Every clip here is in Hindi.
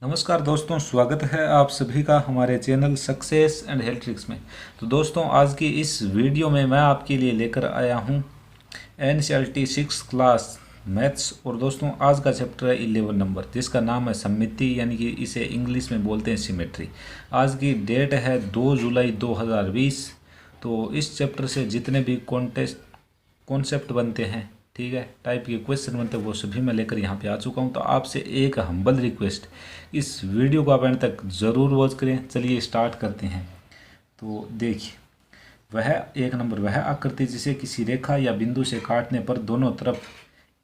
नमस्कार दोस्तों, स्वागत है आप सभी का हमारे channel success and health tricks में। तो दोस्तों, आज की इस वीडियो में मैं आपके लिए लेकर आया हूं NCERT 6 क्लास मैथ्स। और दोस्तों, आज का चैप्टर है 11 नंबर, जिसका नाम है सममिति, यानी कि इसे इंग्लिश में बोलते हैं सिमेट्री। आज की डेट है 2 जुलाई 2020। तो इस चैप्टर से जितने भी कॉन्सेप्ट बनते हैं, ठीक है, टाइप के क्वेश्चन बनते हैं, वो सभी मैं लेकर यहाँ पे आ चुका हूँ। तो आपसे एक हम्बल रिक्वेस्ट, इस वीडियो को आप एंड तक ज़रूर वॉच करें। चलिए स्टार्ट करते हैं। तो देखिए, वह एक नंबर, वह आकृति जिसे किसी रेखा या बिंदु से काटने पर दोनों तरफ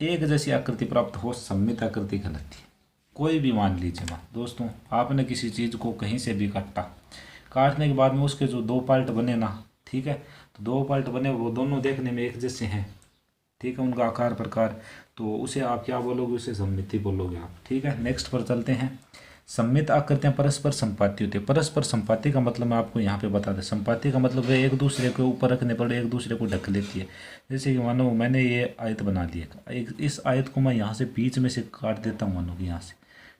एक जैसी आकृति प्राप्त हो, सममित आकृति कहलाती है। कोई भी मान लीजिए, माँ दोस्तों, आपने किसी चीज़ को कहीं से भी काटा, काटने के बाद में उसके जो दो पार्ट बने ना, ठीक है, तो दो पार्ट बने, वो दोनों देखने में एक जैसे हैं, ठीक है, उनका आकार प्रकार, तो उसे आप क्या बोलोगे? उसे सममिति बोलोगे आप, ठीक है। नेक्स्ट पर चलते हैं। सममित आकृतियां परस्पर संपाती होती है। परस्पर संपाती का मतलब मैं आपको यहाँ पे बता दें। संपाती का मतलब वे एक दूसरे के ऊपर रखने पर एक दूसरे को ढक लेती है। जैसे कि मानो मैंने ये आयत बना ली है, इस आयत को मैं यहाँ से बीच में से काट देता हूँ, मानो कि यहाँ से,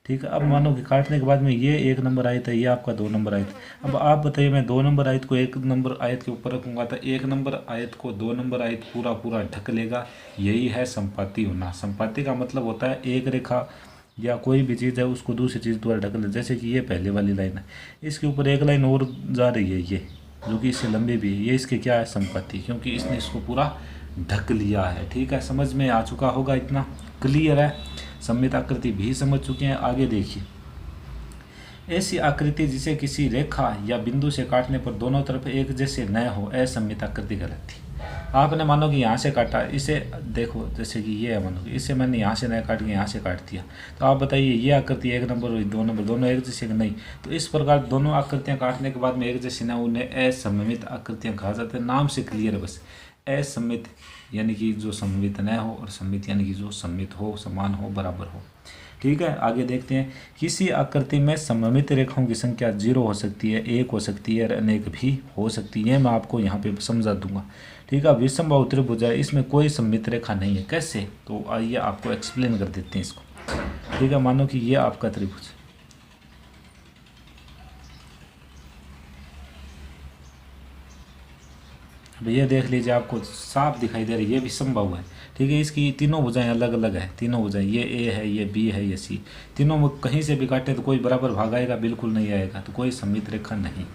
ठीक है। अब मानो कि काटने के बाद में ये एक नंबर आयत है, ये आपका दो नंबर आयत। अब आप बताइए, मैं दो नंबर आयत को एक नंबर आयत के ऊपर रखूंगा तो एक नंबर आयत को दो नंबर आयत पूरा पूरा ढक लेगा। यही है संपाती होना। संपाती का मतलब होता है एक रेखा या कोई भी चीज़ है उसको दूसरी चीज़ द्वारा ढक ले। जैसे कि ये पहले वाली लाइन है, इसके ऊपर एक लाइन और जा रही है, ये जो कि इससे लंबी भी है, ये इसके क्या है? संपत्ति, क्योंकि इसने इसको पूरा ढक लिया है। ठीक है, समझ में आ चुका होगा, इतना क्लियर है। सममित आकृति भी समझ चुके हैं। आगे देखिए, ऐसी आकृति जिसे किसी रेखा या बिंदु से काटने पर दोनों तरफ एक जैसे न हो, असममित आकृति कहलाती है। आपने मानो कि यहाँ से काटा, इसे देखो, जैसे कि ये है, मानो कि इसे मैंने यहाँ से न काट के यहाँ से काट दिया, तो आप बताइए ये आकृति एक नंबर हुई, दो नंबर, दोनों एक जैसे नहीं। तो इस प्रकार दोनों आकृतियाँ काटने के बाद में एक जैसे न, उन्हें असममित आकृतियाँ कहा जाता है। नाम से क्लियर है बस। असममित यानी कि जो सममित न हो, और सममित यानी कि जो सममित हो, समान हो, बराबर हो। ठीक है, आगे देखते हैं। किसी आकृति में सममित रेखाओं की संख्या 0 हो सकती है, 1 हो सकती है और अनेक भी हो सकती है। मैं आपको यहाँ पे समझा दूंगा। ठीक है, विषमबाहु त्रिभुज है, इसमें कोई सममित रेखा नहीं है। कैसे? तो आइए आपको एक्सप्लेन कर देते हैं इसको। ठीक है, मानो कि ये आपका त्रिभुज, अब ये देख लीजिए, आपको साफ दिखाई दे रही है, ये विषमबाहु है। ठीक है, इसकी तीनों भुजाएं अलग अलग है, तीनों भुजाएं, ये ए है, ये बी है, ये सी। तीनों में कहीं से भी काटे तो कोई बराबर भाग आएगा? बिल्कुल नहीं आएगा। तो कोई सममित रेखा नहीं।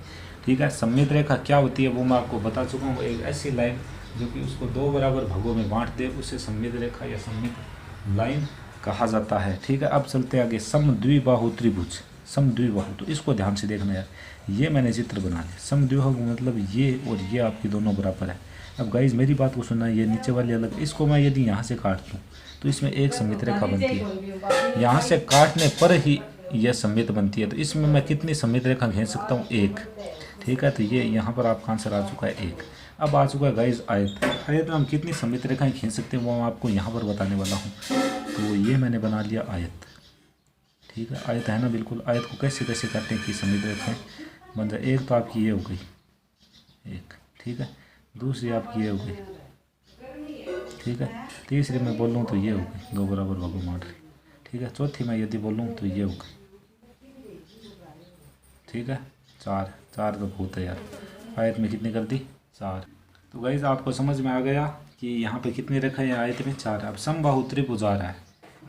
ठीक है, सममित रेखा क्या होती है वो मैं आपको बता चुका हूँ। एक ऐसी लाइन जो कि उसको दो बराबर भागों में बांट दे, उसे सममित रेखा या सममित लाइन कहा जाता है। ठीक है, अब चलते हैं आगे। समद्विबाहु त्रिभुज, समद्विबाहु, तो इसको ध्यान से देखना यार। ये मैंने चित्र बना लिया। समद्विबाहु मतलब ये और ये आपकी दोनों बराबर है। अब गाइज मेरी बात को सुनना, ये नीचे वाली अलग, इसको मैं यदि यहाँ से काट दूँ तो इसमें एक सममित रेखा बनती है। यहाँ से काटने पर ही यह सममित बनती है। तो इसमें मैं कितनी सममित रेखा खींच सकता हूँ? एक। ठीक है, तो ये यहाँ पर आपका आंसर आ चुका है एक। अब आ चुका है गाइज आयत। आयत में हम कितनी सममित रेखाएं खींच सकते हैं वो मैं आपको यहाँ पर बताने वाला हूँ। तो ये मैंने बना लिया आयत। ठीक है, आयत है ना, बिल्कुल। आयत को कैसे कैसे काटें कि सममित रेखाएं बन जाए। एक तो आपकी ये हो गई, एक, ठीक है। दूसरी आपकी ये हो गई, ठीक है। तीसरी मैं बोलूँ तो ये हो गई, दो बराबर भागों में बांट रही, ठीक है। चौथी मैं यदि बोलूँ तो ये हो गई, ठीक है। चार, चार तो बहुत है यार। आयत में कितनी कर दी? चार। तो गाइस आपको समझ में आ गया कि यहाँ पे कितनी रेखाएं हैं आयत में? चार। अब समबाहु त्रिभुज आ रहा है,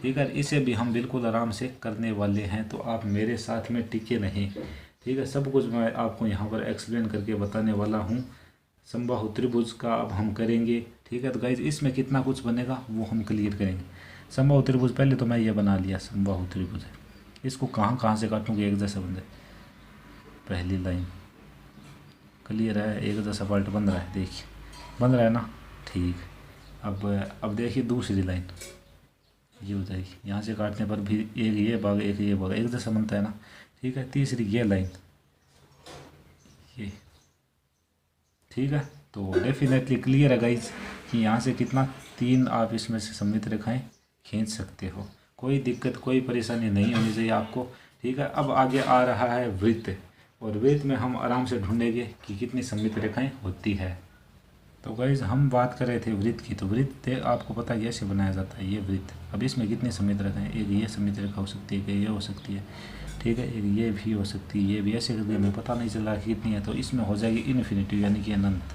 ठीक है, इसे भी हम बिल्कुल आराम से करने वाले हैं। तो आप मेरे साथ में टिके रहें, ठीक है। सब कुछ मैं आपको यहाँ पर एक्सप्लेन करके बताने वाला हूँ। समबाहु त्रिभुज का अब हम करेंगे, ठीक है। तो गाइज इसमें कितना कुछ बनेगा वो हम क्लियर करेंगे। समबाहु त्रिभुज, पहले तो मैं ये बना लिया समबाहु त्रिभुज है। इसको कहाँ कहाँ से काटूंगी एक जैसा बन जाए। पहली लाइन क्लियर है, एक जैसा पार्ट बन रहा है, देखिए बन रहा है ना, ठीक। अब देखिए दूसरी लाइन ये हो जाएगी। यहाँ से काटने पर भी एक ये भाग एक ये भाग एक जैसा बनता है ना, ठीक है। तीसरी ये लाइन, ये, ठीक है। तो डेफिनेटली क्लियर है गाइज कि यहाँ से कितना, तीन आप इसमें से सममित रेखाएं खींच सकते हो। कोई दिक्कत, कोई परेशानी नहीं होनी चाहिए आपको, ठीक है। अब आगे आ रहा है वृत्त, और वृत्त में हम आराम से ढूंढेंगे कि कितनी सममित रेखाएं होती है। तो गाइज हम बात कर रहे थे वृत्त की, तो वृत्त आपको पता है ऐसे बनाया जाता है, ये वृत्त। अब इसमें कितनी सममित रेखाएं? एक ये सममित रेखा हो सकती है, कि ये हो सकती है, ठीक है। एक ये भी हो सकती है, ये भी ऐसे करके हमें पता नहीं चल रहा कितनी है, तो इसमें हो जाएगी इन्फिनिटी यानी कि अनंत।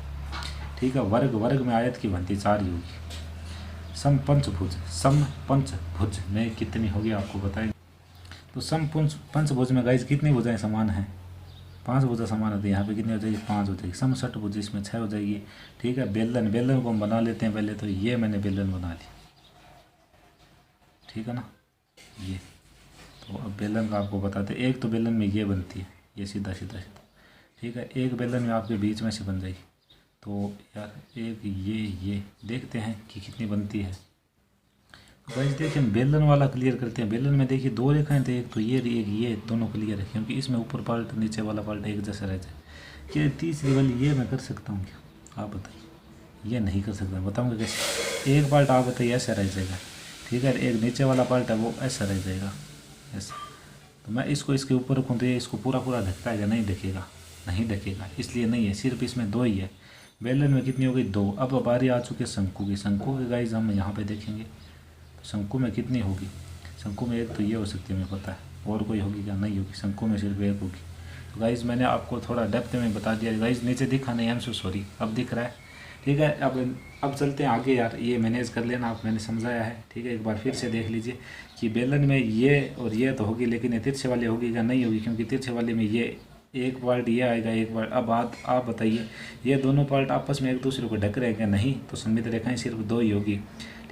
ठीक है। वर्ग वर्ग में आयत की बनती 4 ही होगी। सम पंचभुज में कितनी होगी आपको बताएंगे। तो सम पंचभुज में गाइस कितनी भुजाएं समान हैं? 5 भुजा समान होती है। यहाँ पे कितनी हो जाएगी? 5 हो जाएगी। सम षटभुज इसमें 6 हो जाएगी। ठीक है। बेलन को हम बना लेते हैं पहले। तो ये मैंने बेलन बना ली, ठीक है ना। ये तो अब बेलन का आपको बताते, एक तो बेलन में ये बनती है, ये सीधा सीधा सीधा, ठीक है। एक बेलन में आपके बीच में से बन जाएगी। तो यार एक ये देखते हैं कि कितनी बनती है। तो गाइस देखिए हम बेलन वाला क्लियर करते हैं। बेलन में देखिए 2 रेखाएं, तो एक तो ये एक ये दोनों क्लियर है, क्योंकि इसमें ऊपर पार्ट नीचे वाला पार्ट एक जैसा रह जाए। कि तीसरी वाली ये मैं कर सकता हूँ क्या? आप बताइए। ये नहीं कर सकता, बताऊँगा कैसे। एक पार्ट आप बताइए ऐसा रह जाएगा, ठीक है। एक नीचे वाला पार्ट है वो ऐसा रह जाएगा, ऐसा। तो मैं इसको इसके ऊपर रखूँ तो ये इसको पूरा पूरा ढकता है या नहीं ढकेगा? नहीं ढकेगा, इसलिए नहीं है। सिर्फ इसमें 2 ही है। बेलन में कितनी हो गई? 2। अब बारी आ चुकी है शंकु की। शंकु के गाइस हम यहाँ पे देखेंगे तो शंकु में कितनी होगी? शंकु में एक तो ये हो सकती है, हमें पता है। और कोई होगी क्या? नहीं होगी। शंकु में सिर्फ एक होगी। तो गाइस मैंने आपको थोड़ा डेप्थ में बता दिया। गाइस नीचे दिखा नहीं, आई एम सो सॉरी। अब दिख रहा है, ठीक है। अब चलते हैं आगे यार। ये मैनेज कर लेना आप, मैंने समझाया है, ठीक है। एक बार फिर से देख लीजिए कि बेलन में ये और ये तो होगी, लेकिन ये तिरछे वाले होगी या नहीं होगी? क्योंकि तिरछे वाले में ये एक पार्ट ये आएगा, एक पार्ट। अब आप बताइए, ये दोनों पार्ट आपस में एक दूसरे को ढक रहे हैं क्या? नहीं। तो सममित रेखाएं सिर्फ 2 ही होगी,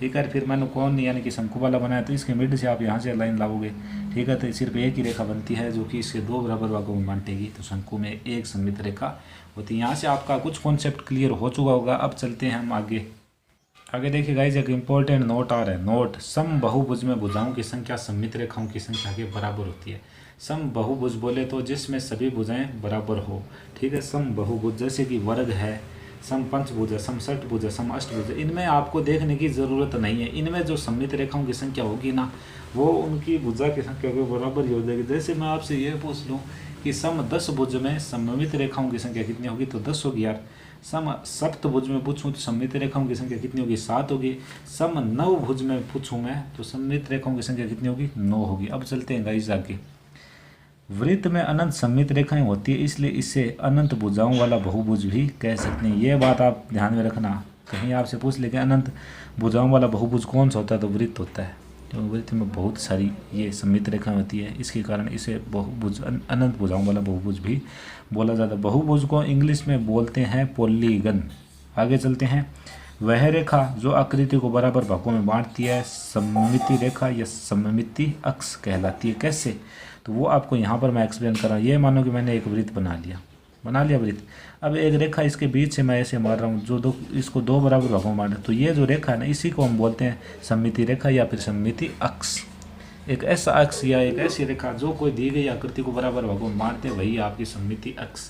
ठीक है। फिर मैंने कौन यानी कि शंकु वाला बनाया, तो इसके मिड से आप यहाँ से लाइन लाओगे, ठीक है। तो सिर्फ एक ही रेखा बनती है जो कि इसके 2 बराबर भागों में बांटेगी। तो शंकु में एक सममित रेखा होती है। यहाँ से आपका कुछ कॉन्सेप्ट क्लियर हो चुका होगा। अब चलते हैं हम आगे। देखिए गाइस एक इंपॉर्टेंट नोट आ रहा है। नोट, सम बहुभुज में भुजाओं की संख्या सममित रेखाओं की संख्या के बराबर होती है। सम बहुभुज बोले तो जिसमें सभी भुजाएं बराबर हो, ठीक है। सम बहुभुज जैसे कि वर्ग है, सम पंचभुज है, सम षटभुज है, सम अष्टभुज है, इनमें आपको देखने की ज़रूरत नहीं है। इनमें जो सममित रेखाओं की संख्या होगी ना, वो उनकी भुजा की संख्या के बराबर ही हो जाएगी। जैसे मैं आपसे ये पूछ लूँ कि सम 10 भुज में सममित रेखाओं की संख्या कितनी होगी? तो 10 होगी यार। सम सप्तभुज में पूछूं तो सममित रेखाओं की संख्या कितनी होगी? 7 होगी। सम नवभुज में पूछूं मैं तो सममित रेखाओं की संख्या कितनी होगी? 9 होगी। अब चलते हैं गाइस आगे। वृत्त में अनंत सममित रेखाएं होती है, इसलिए इसे अनंत भुजाओं वाला बहुभुज भी कह सकते हैं। ये बात आप ध्यान में रखना, कहीं आपसे पूछ ले कि अनंत भुजाओं वाला बहुभुज कौन सा होता है? तो वृत्त होता है। क्योंकि वृत्त में बहुत सारी ये सममित रेखाएं होती है, इसके कारण इसे बहुभुज अनंत भुजाओं वाला बहुभुज भी बोला जाता है। बहुभुज को इंग्लिश में बोलते हैं पॉलीगन। आगे चलते हैं। वह रेखा जो आकृति को बराबर भागों में बांटती है सममिति रेखा या सममिति अक्ष कहलाती है। कैसे? तो वो आपको यहाँ पर मैं एक्सप्लेन कर रहा हूँ। ये मानो कि मैंने एक वृत्त बना लिया वृत्त। अब एक रेखा इसके बीच से मैं ऐसे मार रहा हूँ, जो इसको 2 बराबर भागों में बांटा। तो ये जो रेखा है ना, इसी को हम बोलते हैं सममिति रेखा या फिर सममिति अक्ष। एक ऐसा अक्ष या एक ऐसी रेखा जो कोई दी गई आकृति को बराबर भागों में बांटते, वही आपकी सममिति अक्ष,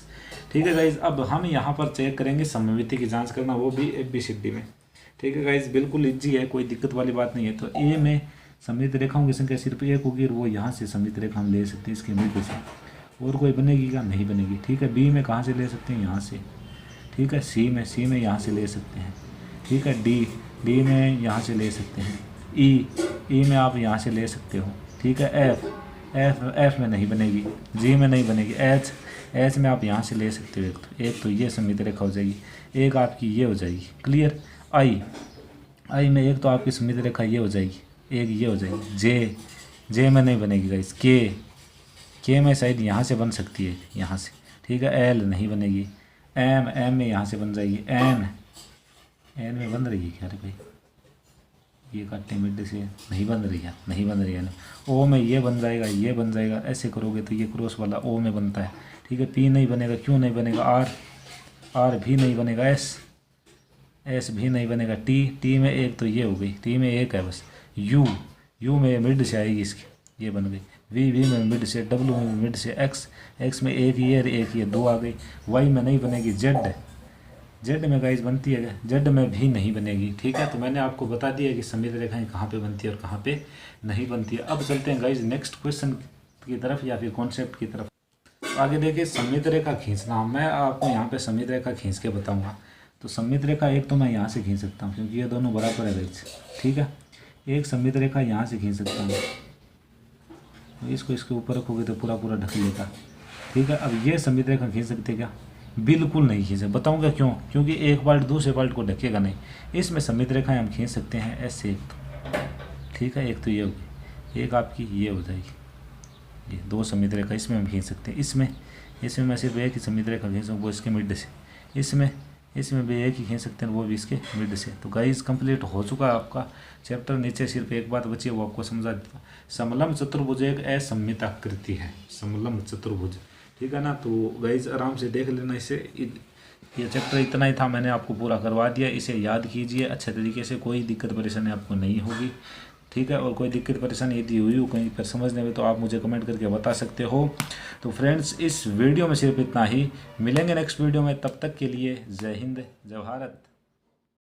ठीक है गाइज। अब हम यहाँ पर चेक करेंगे सममिति की जांच करना, वो भी ABCD में, ठीक है गाइज। बिल्कुल इजी है, कोई दिक्कत वाली बात नहीं है। तो ए में सममित रेखाओं की संख्या सिर्फ 1 होगी और वो यहाँ से सममित रेखा हम ले सकते हैं इसके मिड से। और कोई बनेगी क्या? नहीं बनेगी, ठीक है। बी में कहाँ से ले सकते हैं? यहाँ से, ठीक है। सी में यहाँ से ले सकते हैं, ठीक है। डी में यहाँ से ले सकते हैं। ई में आप यहाँ से ले सकते हो, ठीक है। एफ में नहीं बनेगी। जी में नहीं बनेगी। एच में आप यहाँ से ले सकते हो। एक तो ये सममित रेखा हो जाएगी, एक आपकी ये हो जाएगी, क्लियर। आई में एक तो आपकी सममित रेखा ये हो जाएगी, एक ये हो जाएगी। जे में नहीं बनेगी गाइस। के में शायद यहाँ से बन सकती है, यहाँ से, ठीक है। एल नहीं बनेगी। एम में यहाँ से बन जाएगी। एन में बन रही है क्या रे भाई? ये काटने मिड से नहीं बन रही है। ओ में ये बन जाएगा, ये बन जाएगा। ऐसे करोगे तो ये क्रॉस वाला ओ में बनता है, ठीक है। पी नहीं बनेगा, क्यों नहीं बनेगा? आर भी नहीं बनेगा। एस भी नहीं बनेगा। टी में एक तो ये हो गई, टी में एक है बस। यू में मिड से आएगी इसकी, ये बन गई। वी में मिड से, डब्ल्यू में मिड से। एक्स में एक ये 2 आ गई। वाई में नहीं बनेगी। जेड में गाइस बनती है, जेड में भी नहीं बनेगी, ठीक है। तो मैंने आपको बता दिया कि सममित रेखाएं कहाँ पे बनती है और कहाँ पे नहीं बनती है। अब चलते हैं गाइस नेक्स्ट क्वेश्चन की तरफ या फिर कॉन्सेप्ट की तरफ। आगे देखिए सममित रेखा खींचना। मैं आपको यहाँ पे सममित रेखा खींच के बताऊँगा। तो सममित रेखा एक तो मैं यहाँ से खींच सकता हूँ क्योंकि ये दोनों बराबर है गाइस, ठीक है। एक सममित रेखा यहाँ से खींच सकता हूँ, तो इसको इसके ऊपर रखोगे तो पूरा पूरा ढक लेगा। ठीक है, अब ये समित रेखा खींच सकते क्या? बिल्कुल नहीं खींचे। बताऊंगा क्यों? क्योंकि एक पार्ट दूसरे पार्ट को ढकेगा नहीं। इसमें समित रेखाएं हम खींच सकते हैं ऐसे एक तो, ठीक है, एक तो ये होगी, एक आपकी ये हो जाएगी, ये दो समित रेखा इसमें हम खींच सकते हैं। इसमें मैं सिर्फ एक ही समित रेखा खींच सकूँ, वो इसके मिड से। इसमें भी एक ही खींच सकते हैं, वो भी इसके मिड से। तो गाइस कंप्लीट हो चुका है आपका चैप्टर। नीचे सिर्फ एक बात बची है, वो आपको समझा देता हूँ। समलम चतुर्भुज एक असममित आकृति है, समलम चतुर्भुज, ठीक है ना। तो गाइस आराम से देख लेना इसे। ये चैप्टर इतना ही था, मैंने आपको पूरा करवा दिया। इसे याद कीजिए अच्छे तरीके से, कोई दिक्कत परेशानी आपको नहीं होगी, ठीक है। और कोई दिक्कत परेशानी यदि हुई हो कहीं पर समझने में तो आप मुझे कमेंट करके बता सकते हो। तो फ्रेंड्स इस वीडियो में सिर्फ इतना ही, मिलेंगे नेक्स्ट वीडियो में, तब तक के लिए जय हिंद जय भारत।